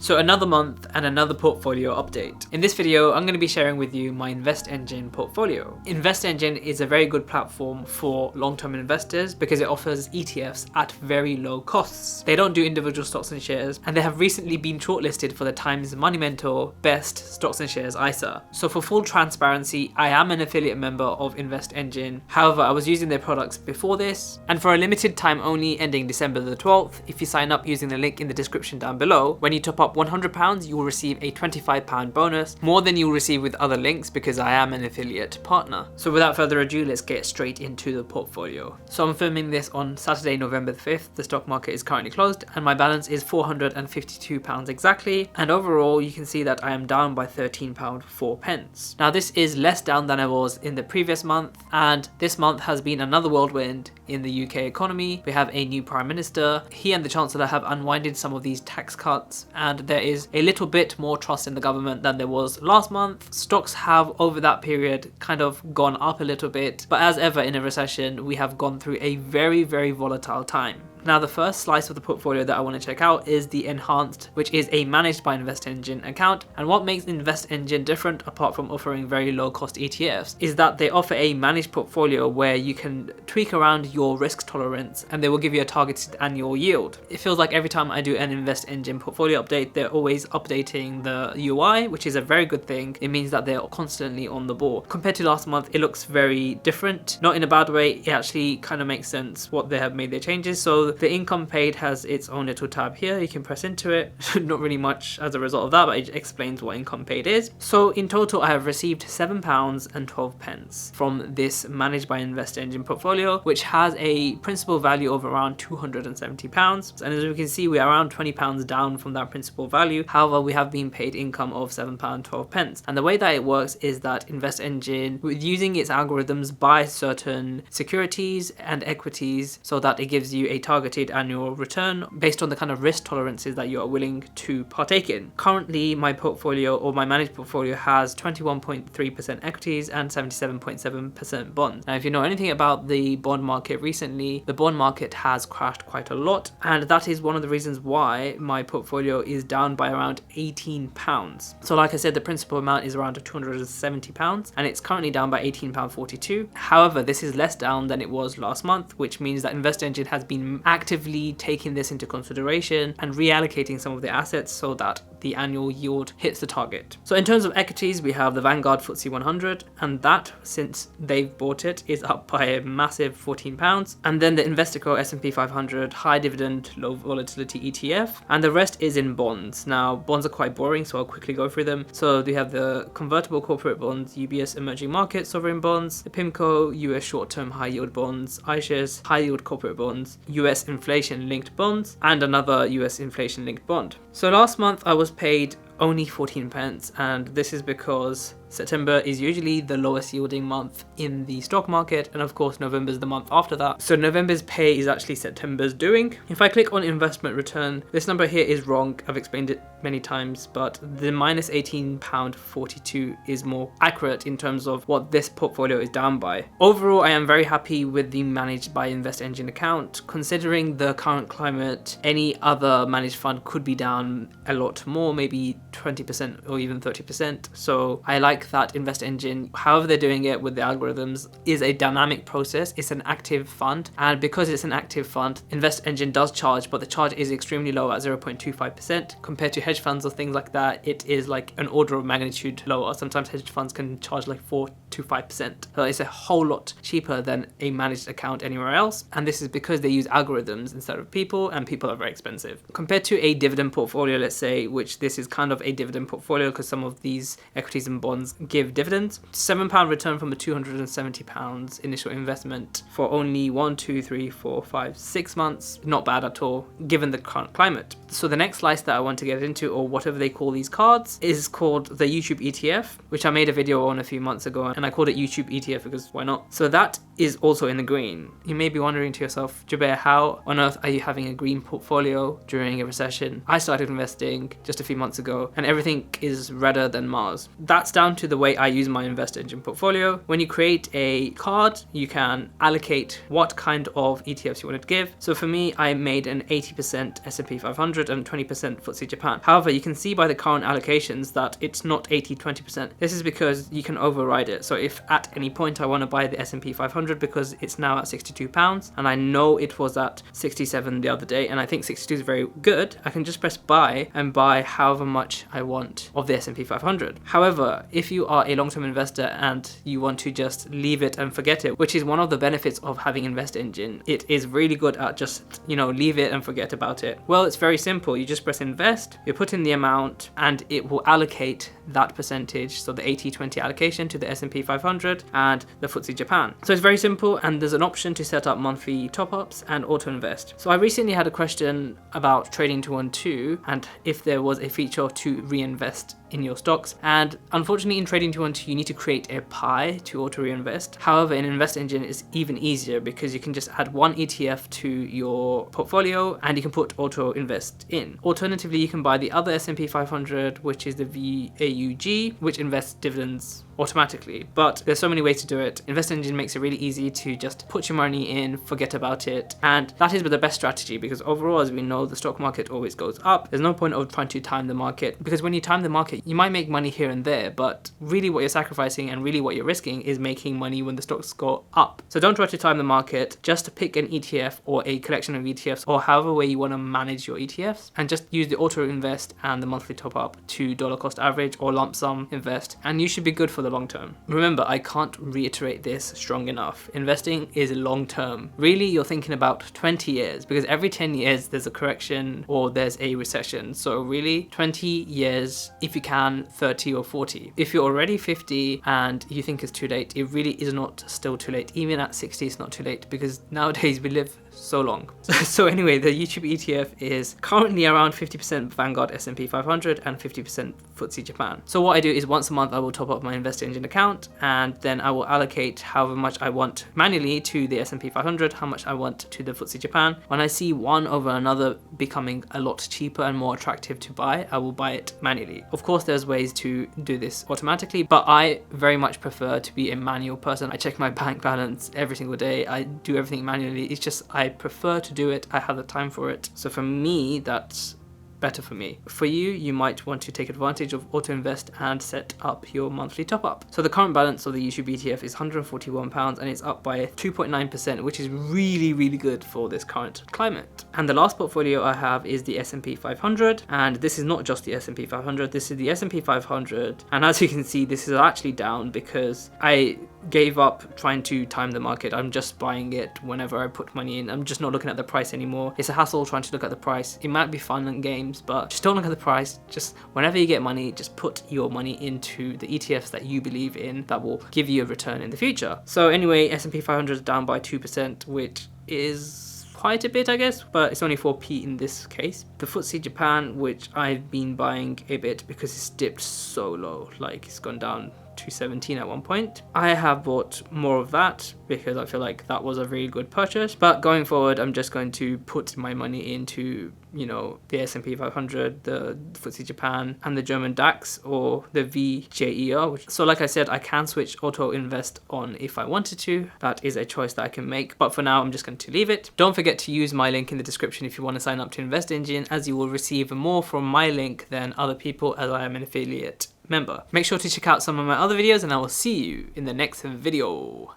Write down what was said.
So another month and another portfolio update. In this video, I'm going to be sharing with you my InvestEngine portfolio. InvestEngine is a very good platform for long-term investors because it offers ETFs at very low costs. They don't do individual stocks and shares, and they have recently been shortlisted for the Times Money Mentor Best Stocks and Shares ISA. So for full transparency, I am an affiliate member of InvestEngine. However, I was using their products before this, and for a limited time only ending December the 12th, if you sign up using the link in the description down below, when you top up £100, you will receive a £25 bonus, more than you will receive with other links because I am an affiliate partner. So without further ado, let's get straight into the portfolio. So I'm filming this on Saturday, November 5th. The stock market is currently closed and my balance is £452 exactly. And overall, you can see that I am down by £13.04. Now this is less down than I was in the previous month, and this month has been another whirlwind in the UK economy. We have a new Prime Minister. He and the Chancellor have unwinded some of these tax cuts, and there is a little bit more trust in the government than there was last month. Stocks have over that period kind of gone up a little bit, but as ever in a recession, we have gone through a very volatile time. Now the first slice of the portfolio that I want to check out is the Enhanced, which is a managed by InvestEngine account. And what makes InvestEngine different, apart from offering very low cost ETFs, is that they offer a managed portfolio where you can tweak around your risk tolerance and they will give you a targeted annual yield. It feels like every time I do an InvestEngine portfolio update, they're always updating the UI, which is a very good thing. It means that they're constantly on the ball. Compared to last month, it looks very different, not in a bad way. It actually kind of makes sense what they have made their changes. So the income paid has its own little tab here. You can press into it. Not really much as a result of that, but it explains what income paid is. So in total, I have received £7.12 from this managed by InvestEngine portfolio, which has a principal value of around £270. And as we can see, we are around £20 down from that principal value. However, we have been paid income of £7.12. And the way that it works is that InvestEngine, with using its algorithms, buys certain securities and equities so that it gives you a targeted annual return based on the kind of risk tolerances that you are willing to partake in. Currently, my portfolio, or my managed portfolio, has 21.3% equities and 77.7% bonds. Now, if you know anything about the bond market recently, the bond market has crashed quite a lot, and that is one of the reasons why my portfolio is down by around £18. So like I said, the principal amount is around £270 and it's currently down by £18.42. However, this is less down than it was last month, which means that InvestEngine has been actively taking this into consideration and reallocating some of the assets so that the annual yield hits the target. So in terms of equities, we have the Vanguard FTSE 100, and that, since they've bought it, is up by a massive £14. And then the Investico S&P 500 high dividend, low volatility ETF, and the rest is in bonds. Now, bonds are quite boring, so I'll quickly go through them. So we have the convertible corporate bonds, UBS emerging market sovereign bonds, the PIMCO US short-term high yield bonds, iShares high yield corporate bonds, US inflation linked bonds, and another US inflation linked bond. So last month I was paid only 14p, and this is because September is usually the lowest yielding month in the stock market, and of course November is the month after that. So November's pay is actually September's doing. If I click on investment return, this number here is wrong. I've explained it many times, but the minus £18.42 is more accurate in terms of what this portfolio is down by. Overall, I am very happy with the managed by InvestEngine account. Considering the current climate, any other managed fund could be down a lot more, maybe 20% or even 30%. So I like that InvestEngine, however they're doing it with the algorithms, is a dynamic process. It's an active fund, and because it's an active fund, InvestEngine does charge, but the charge is extremely low at 0.25%. Compared to hedge funds or things like that, it is like an order of magnitude lower. Sometimes hedge funds can charge like 4 to 5%. So it's a whole lot cheaper than a managed account anywhere else, and this is because they use algorithms instead of people, and people are very expensive. Compared to a dividend portfolio, let's say, which this is kind of a dividend portfolio because some of these equities and bonds give dividends. £7 return from a £270 initial investment for only 6 months. Not bad at all, given the current climate. So the next slice that I want to get into, or whatever they call these cards, is called the YouTube ETF, which I made a video on a few months ago, and I called it YouTube ETF because why not? So that is also in the green. You may be wondering to yourself, Jubair, how on earth are you having a green portfolio during a recession? I started investing just a few months ago and everything is redder than Mars. That's down to the way I use my InvestEngine portfolio. When you create a card, you can allocate what kind of ETFs you want to give. So for me, I made an 80% S&P 500 and 20% FTSE Japan. However, you can see by the current allocations that it's not 80-20%. This is because you can override it. So if at any point I want to buy the S&P 500 because it's now at £62 and I know it was at 67 the other day and I think 62 is very good, I can just press buy and buy however much I want of the S&P 500. However, if you are a long-term investor and you want to just leave it and forget it, which is one of the benefits of having InvestEngine, it is really good at just, leave it and forget about it. Well, it's very simple. You just press invest, you put in the amount and it will allocate that percentage, so the 80-20 allocation to the S&P 500 and the FTSE Japan. So it's very simple, and there's an option to set up monthly top-ups and auto invest. So I recently had a question about Trading 212 and if there was a feature to reinvest in your stocks, and unfortunately in Trading 212 you need to create a pie to auto reinvest. However, in InvestEngine it's even easier because you can just add one ETF to your portfolio and you can put auto invest in. Alternatively, you can buy the other S&P 500, which is the VAUG, which invests dividends automatically, but there's so many ways to do it. InvestEngine makes it really easy to just put your money in, forget about it, and that is the best strategy because overall, as we know, the stock market always goes up. There's no point of trying to time the market because when you time the market, you might make money here and there, but really what you're sacrificing and really what you're risking is making money when the stocks go up. So don't try to time the market, just pick an ETF or a collection of ETFs or however way you want to manage your ETFs and just use the auto invest and the monthly top up to dollar cost average or lump sum invest, and you should be good for the long term. Remember, I can't reiterate this strong enough. Investing is long term. Really, you're thinking about 20 years because every 10 years there's a correction or there's a recession. So really 20 years, if you can 30 or 40. If you're already 50 and you think it's too late, it really is not still too late. Even at 60 it's not too late because nowadays we live so long. So anyway, the YouTube ETF is currently around 50% Vanguard S&P 500 and 50% FTSE Japan. So what I do is once a month I will top up my InvestEngine account and then I will allocate however much I want manually to the S&P 500, how much I want to the FTSE Japan. When I see one over another becoming a lot cheaper and more attractive to buy, I will buy it manually. Of course, there's ways to do this automatically, but I very much prefer to be a manual person. I check my bank balance every single day. I do everything manually. It's just I prefer to do it. I have the time for it. So for me, that's better for me. For you, you might want to take advantage of auto invest and set up your monthly top up. So the current balance of the YouTube ETF is £141 and it's up by 2.9%, which is really good for this current climate. And the last portfolio I have is the S&P 500, and this is not just the S&P 500, this is the S&P 500, and as you can see, this is actually down because I gave up trying to time the market. I'm just buying it whenever I put money in. I'm just not looking at the price anymore. It's a hassle trying to look at the price. It might be fun and games, but just don't look at the price. Just whenever you get money, just put your money into the ETFs that you believe in that will give you a return in the future. So anyway, S&P 500 is down by 2%, which is quite a bit, I guess, but it's only 4p in this case. The FTSE Japan, which I've been buying a bit because it's dipped so low, like it's gone down to 17 at one point. I have bought more of that because I feel like that was a very good purchase, but going forward I'm just going to put my money into, the S&P 500, the FTSE Japan and the German DAX or the VJER. So like I said, I can switch auto invest on if I wanted to. That is a choice that I can make, but for now I'm just going to leave it. Don't forget to use my link in the description if you want to sign up to InvestEngine, as you will receive more from my link than other people, as I am an affiliate member. Make sure to check out some of my other videos and I will see you in the next video.